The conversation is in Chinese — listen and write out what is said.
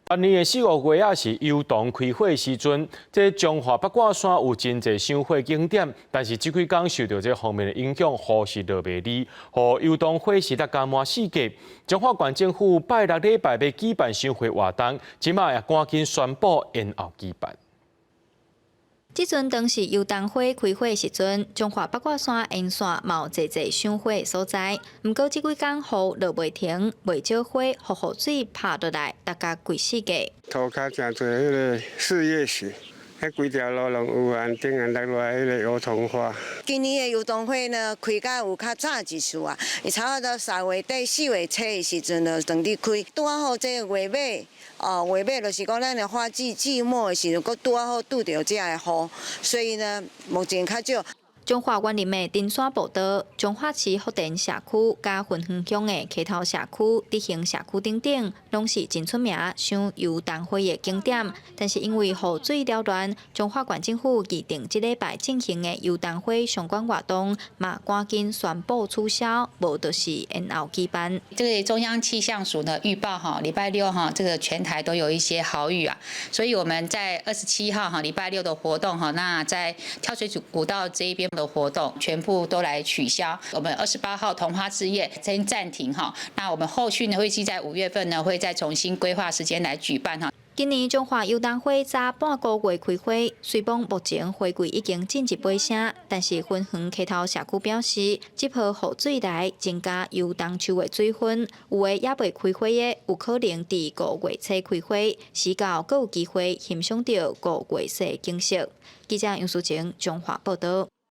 今年的4、5月也是油塘开火的时阵，这中华八卦山有真侪赏火景点，但是这几天受到这方面的影响，雨势落袂利，和油塘火势大加满四界。中华县政府拜6礼拜要举办赏火活动，即马也赶紧宣布延后举办。 即阵当时油塘火开火时阵，中华八卦山沿线嘛有侪赏火所在。毋过即几天雨落袂停，袂少火，雨水拍落来，大家规世界。涂骹真侪迄个四叶树，迄规条路拢有安顶安落来迄个油桐花。今年的油桐花呢，开甲有较早一次啊，伊差不多3月底4月初的时阵就当伫开，拄啊好这个月尾。 月尾就是讲咱的花季末的时阵，佫拄啊好拄着这个雨，所以呢，目前较少。中华园林的登山步道、中华市福田社区、甲云园乡的溪头社区、德行社区等等，拢是真出名赏油桐花的景点。但是因为雨水缭乱，中华县政府预定即礼拜进行的油桐花相关活动，嘛赶紧宣布取消，无就是延后举办。这个中央气象署呢预报礼拜6这个全台都有一些豪雨啊，所以我们在27号礼拜6的活动那在跳水古道这一边。 的活动全部都来取消，我们28号桐花之夜先暂停那我们后续呢会计在5月份呢会再重新规划时间来举办今年中华油桐花早半个月开花，虽讲目前花季已经进一尾声，但是云园溪头社区表示，这波雨水来增加油桐树的水分，有的也未开花的，有可能伫5月初开花，时到阁有机会欣赏到5月初的景色。记者杨淑晴，中华报道。